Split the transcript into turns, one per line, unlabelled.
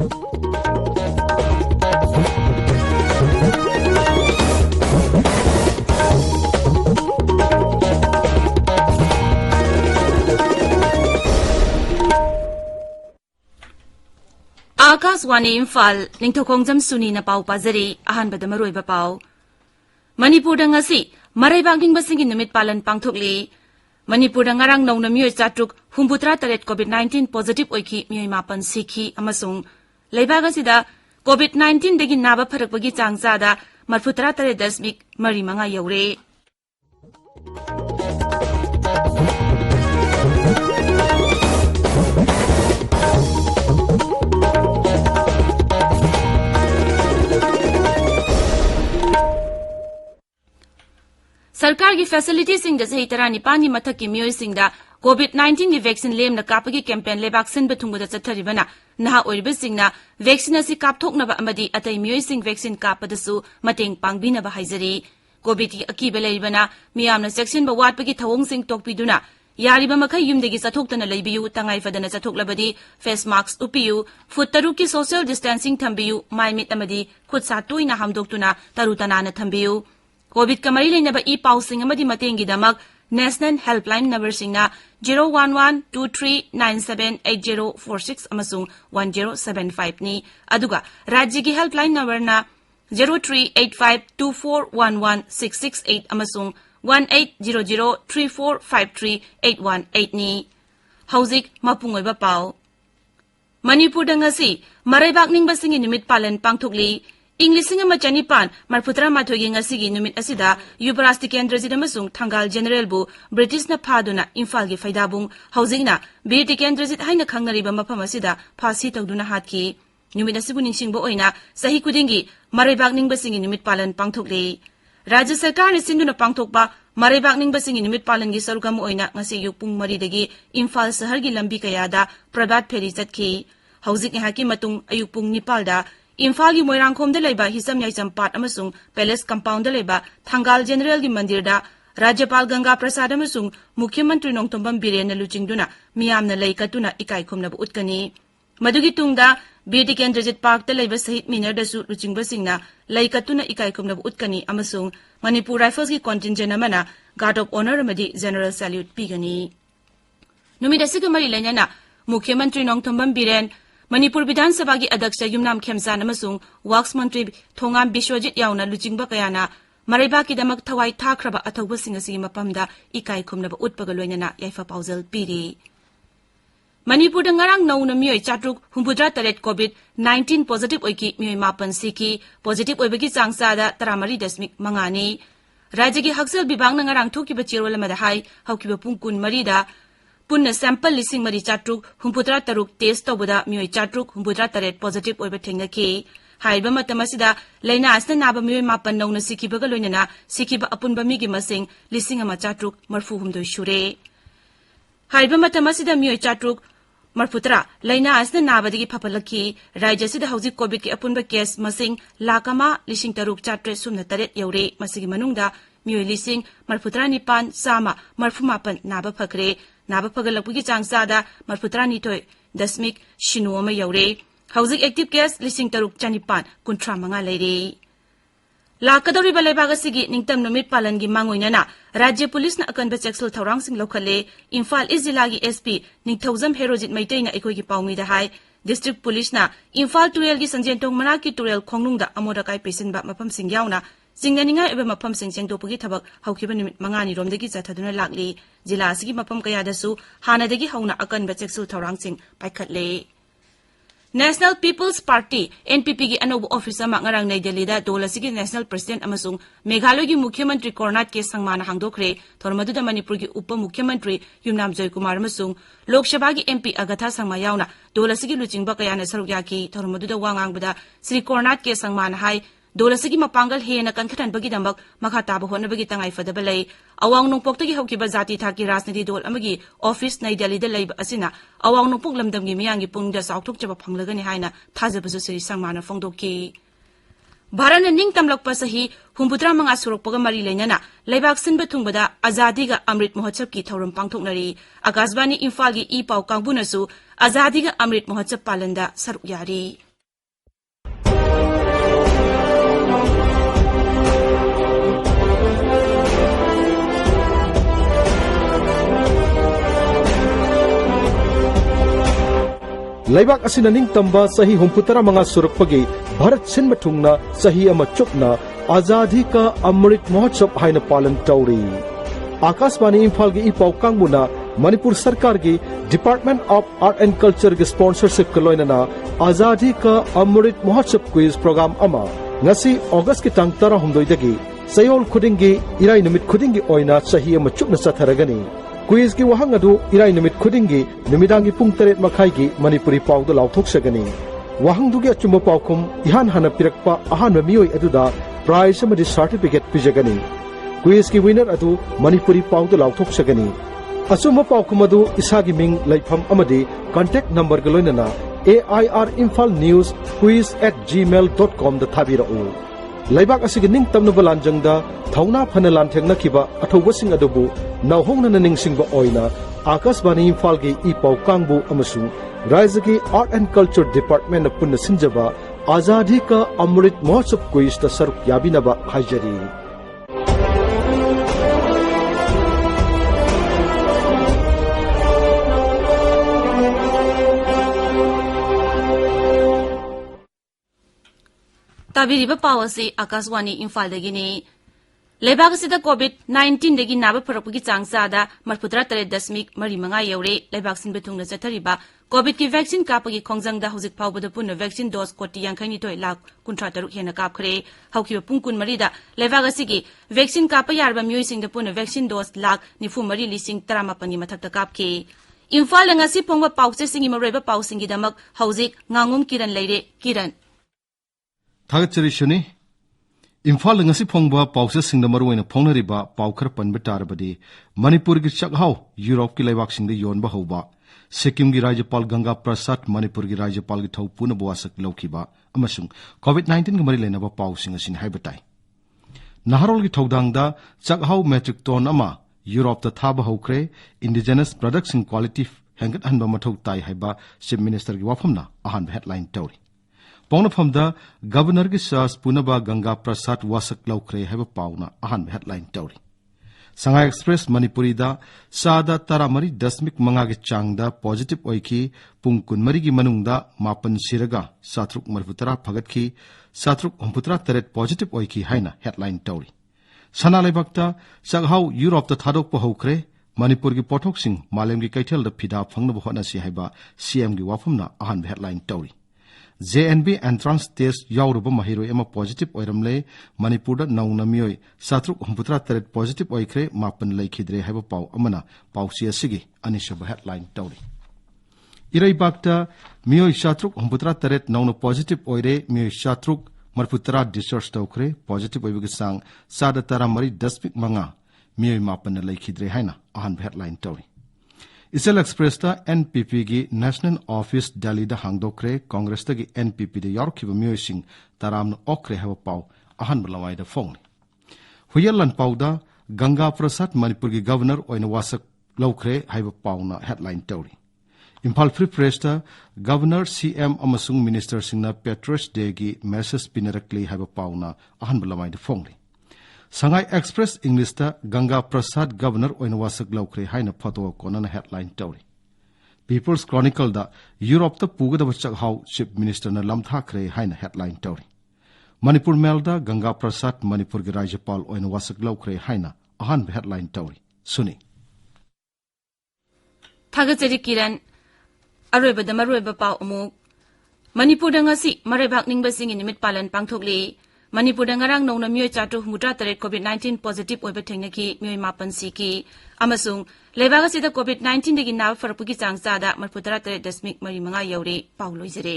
आकाशवाणी इम्फाल निंगथौखोंगजम सुनी ना पाउ पाजरी अहानबद मरोइबा पाउ मणिपुर ngasi मराइबांगिंग बसिंगी नुमित पालन पांगथोकली मणिपुर ngarang नौना मियोय चाट्रुक हुम्बुत्रा तरेट कोविड-19 पॉजिटिव ओइखी मियोय मापन सिखी अमसुंग लेबाग असिदा कोविड-19 दगी नाबा फरकपगी चांगचादा 43.5 यौरे सरकार की फैसिलिटी सिंह सही तरह निपानी मथक की मियोय सिंह कोविड-19 की वैक्सीन लेमना कापगी कैंपेन लेबाक सिनब थुंगबदा चथरिबना नहा ओइरिब सिंहना वैक्सीन असि कापथोकनबा अमदी अतै मियोय सिंह वैक्सीन कापदसु मतेंग पांगबिनबा हाइजरी कोविड की अकीब लेरिबना मियामना सेक्शनबा वाटपगी थवोंग सिंह तोकपिदुना यारिबा मखै युमदगी चथोक्तना लेबियु तंगाई फदना चथोकलबदी फेस मास्क उपियु फुट तरुक की सोशल डिस्टेंसिंग थंबियु माइमिट अमदी खुद सातोइना हामदोक्तुना तरुतनाना थंबियु कोविड का मरी लेनबा ई पाउसिंग अमदी मतेंगी दमक नेशनल हेल्पलाइन नंबर सिंगना 01123978046 अमसुंग 1075 नि अदुगा राज्य की हेल्पलाइन नंबर ना 0385241166 अमसुंग 1800345381 नि हौजिक मपुंगोइबा पाउ मणिपुर ngasi मराइबाकनिंग बसिंगी निमित पालन पांगथोकली इंग्लिशिंग अमा चनिपान मरफुतरा माथोगी ngasi नुमित असिदा युवराष्ट्र केंद्रजिद अमसुंग थंगाल जनरल बु ब्रिटिश न फादुना इम्फाल की फैदाबुंग हौजिंगना बीटी केंद्रजिद हाइना खंगरिबा मफम असिदा फासी तौदुना हातकी नुमित असिबु निंगसिंगबो ओइना सही कुदिंगी मराइबाकनिंग बसिंगी नुमित पालन पांगथोकले राज्य सरकार ने सिंधुना पांगथोकबा मराइबाकनिंग बसिंगी नुमित पालन की सरुकम ओइना ngasi युपुंग मरीदगी इम्फाल शहर की लंबी कयादा प्रभात फेरी चतखी हौजिक यहाकी मतुंग अयुपुंग निपालदा इम्फाल की मोइरांगखोम लेबा हिसम याइसम पाट अमसुंग पैलेस कंपाउंड लेबा थंगाल जनरल की मंदिर दा राज्यपाल गंगा प्रसाद अमसुंग मुख्यमंत्री नोंगतोंबम बिरेन लुचिंगदुना मियामना लैकतुना इकाई खुमनब उतकनी मदुगी तुंगदा बीटी केंद्रजित पार्क ता लेबा सहित मिनर दसु लुचिंगबसिंगना लैकतुना इकाई खुमनब उतकनी अमसुंग मणिपुर राइफल्स की कॉन्टिंजेंट अमना गार्ड ऑफ ऑनर अमदी जनरल सैल्यूट पीगनी नुमित असिग मरी लेना मुख्यमंत्री नोंगतोंबम बिरेन मणिपुर विधानसभा की अध्यक्ष युमनाम खेमसान अमसुंग वाक्स मंत्री थोंगाम विश्वजित याउना लुचिंगबा कयाना मराइबा की दमक थवाई थाखरबा अथौबसिंग असि मपमदा इकाई खुमनबा उतपगा लोइनना याइफा पाउजल पीरी मणिपुर ngarang नौना मियोय चाट्रुक हुम्बुद्रा तरेट कोविड-19 पॉजिटिव ओइकी मियोय मापन सिकी पॉजिटिव ओइबगी चांगसादा 33.5 नि राज्य की हक्सल विभाग ngarang थोकिबा चिरोल अमदा हाई हौकिबा पुंग 13 दा पुन्ना सैंपल 4,300 हुम्बुद्रा तरुक टेस्ट तौबदा मियोय चाट्रुक हुम्बुद्रा तरेट पॉजिटिव ओइबा थेंगनकी हाइबा मतमसिदा लैना असना नाबा मियोय मापन नौना सिकिबगा लोइनना सिकिबा अपुनबा मिगी मसिंग 4,450 सुरे हाइबा मतमसिदा मियोय चाट्रुक मरफुतरा लैना असना नाबदगी फफलखी राज्य सिदा हौजिक कोविड की अपुनबा case मसिंग 1,03,408 you're मसिगी मनुंगदा मियोय 1,049,158 Naba Fakhre Naba फगलपगी चांगसादा 42.0 you're हौजिक active case 3,695 लेरे लाकदौरिबा लेबाग असिगी निंगतम नुमित पालन की मांगोइनना राज्य पुलिस न अकनबा चेक्सल थौरांगसिंग लौखले इम्फाल ईस्ट जिला की एसपी निंगथौजम हेरोजित मैतैना एकोगी पाउमीदा हाय डिस्ट्रिक्ट पुलिस न इम्फाल टुरेल की संजेंतोंग मना की टुरेल खोंगनुंगदा अमोदकाई पेसिनबा मफमसिंग याउना सिंगनिंगा एबा मफमसिंग सेंगदोपगी थबक हौखिबा निमित मंगानी रोमदगी चथदुना लागली जिला असगी मफम कयादसु हानादगी हौना अकनबा चेक्सल थौरांगसिंग पाइखतले नेशनल पीपल्स पार्टी एनपीपी की अनोब ऑफिस नgarang नई दिल्ली दोल की नेशनल प्रेसिडेंट अमसुंग मेघालय की मुख्यमंत्री कोरनाट के संगमान हांगदोखरे थोरमदुदा मणिपुर की उप मुख्यमंत्री युमनाम जयकुमार अमसुंग लोकसभा की एमपी अगथा संगमा याउना दोल की लुचिंगबा कयाना सरुक याकी थोरमदुदा वांगांगबदा श्री कोरनाट के संगमान हाई दोल की मपांगल हेना कनखथनबगी दमक मखा ताब होनबगी तंगाई फदबा लई अवांग नोंपोक्तगी हौकिबा जाति थाकी राजनीति दोल अमगी ऑफिस नई दिल्ली लैब असिना अवांग नोंपोक लमदमगी मियांगी पुंगदा साउथोकचबा फंगलगनी हाइना थाजबसु श्री संगमाना फोंदोकी भारत निंग तमलकपा सही 43 सुरकपगा मरी लेना लेबाक सिनबा थुंगबदा आजादीगा अमृत महोत्सव की थौरम पांगथोकनरी आकाशवाणी इम्फाल की ई पाउ कांगबुनसु आजादीगा अमृत महोत्सव पालनदा सरुक यारी
Laibak asina ningtamba sahi 63 surukpagi Bharat sinba thungna sahi ama chukna Azadi ka Amrit Mahotsav haina palan tauri. Akashvani Imphal gi ipau kangmuna Manipur Sarkar gi Department of Art and Culture gi sponsorship kaloinana Azadi ka Amrit Mahotsav quiz program ama ngasi August ki tang 12 dagi sayol khudingi irai numit khudingi oina sahi ama chukna satharagani. Quiz ki wahang adu irai numit khudingi numidangi pung 3 makhai gi Manipuri pawdu lauthok wahang dugi achumba pawkum ihan hana pirakpa ahanba miyoi aduda prize amadi certificate pijagani. Quiz ki winner adu Manipuri pawdu lauthok achumba pawkum adu isagi ming laifam amadi contact number galoinana AIR Imphal News quiz@gmail.com da thabirau. Laibak asigi ningtamna balanjangda thauna phana lanthengna kiba athobasing adubu nauhongna ningsingba oina Akashvani Imphal gi ipau kangbu amasung Rajagi Art and Culture Department na punna sinjaba Azadi ka Amrit Mahotsav quiz ta saruk yabinaba hajari.
Tabiriba pawasi Akashvani Imphal dagini Laibak asida COVID-19 dagi naba pharakpagi changsada marputra 3.5 yaure laibak sinbe thungna chathariba COVID ki vaccine kapagi khongjangda hojik phawbada punna vaccine dose koti 52 lakh 63 hena kapkhre haukiba pung 13 da laibak asigi vaccine kapa yarba myoi singda punna vaccine dose lakh 94,000 mathakta kapke. Imphal ngasi phongba pawse singi mareba pawsingi damak hojik Ngangom Kiran leire. Kiran
Thagachari shuni Imphal ngasi phongba pawsa singda maruina phongnariba pawkhar panba tarabadi Manipur gi chakhau Europe ki laibak singda yonba hoba Sikkim gi Rajyapal Ganga Prasad Manipur gi Rajyapal gi thau puna bawasak laukiba amasung COVID-19 gi mari lenaba pawsing asin haibatai Naharol gi thaudangda chakhau metric ton ama Europe ta thaba hokre indigenous products in quality hengat hanba mathau tai haiba Chief Minister gi wafamna ahan headline tawri Pawnafamda Governor gi Sas Punaba Ganga Prasad wasak laukre heba pauna ahan headline tawri Sangai Express Manipuri da sada taramari dasmik mangagi changda positive oiki pung kunmari gi manungda mapan siraga satruk marputara phagat ki satruk humputra teret positive oiki haina headline tawri Sana laibakta saghau Europe ta thadok pa hokre Manipur gi pothok sing malem gi kaithel da phida phangna bo hona si haiba CM gi wafamna ahan headline tawri JNB entrance test yauruba mahiroi ema positive oiramle Manipur da nauna mioi satruk humputra teret positive oikre mapan laikhidre haiba paw amana pawsi asigi anisaba headline tawri Irai bakta mioi satruk humputra teret nauna positive oire mioi satruk marputra discharge tawkre positive oibiga sang sada taramari dasmik manga mioi mapan laikhidre haina ahan headline tawri Isel Express ta NPP gi National Office Delhi da hangdokre Congress ta gi NPP de yorkiba miyosing taramna okre haba paw ahan balawai da phone Huyalan pawda Ganga Prasad Manipur gi Governor oina wasak lokre haba pawna headline tawri Imphal Free Press ta Governor CM amasung Minister singna Petrus Day gi message pinarakli haba pawna ahan balawai da phone Sangai Express English ta Ganga Prasad Governor oina wasak laukre haina photo konana headline tawri People's Chronicle da Europe ta pugada wachak how Chief Minister na lamtha kre haina headline tawri Manipur Mail da Ganga Prasad Manipur gi Rajyapal oina wasak laukre haina ahan headline tawri Suni
Thagachari Kiran Aroiba da maroiba paw umuk Manipur da ngasi marebak ningba singi nimit palan pangthokli Manipur da ngarang nongna miyoi chatu mutra tare COVID-19 positive oiba thengnaki miyoi mapan siki amasung lebaga sida COVID-19 dagi naw farpugi changsada marputra tare dasmik mari manga yaure pauloi jere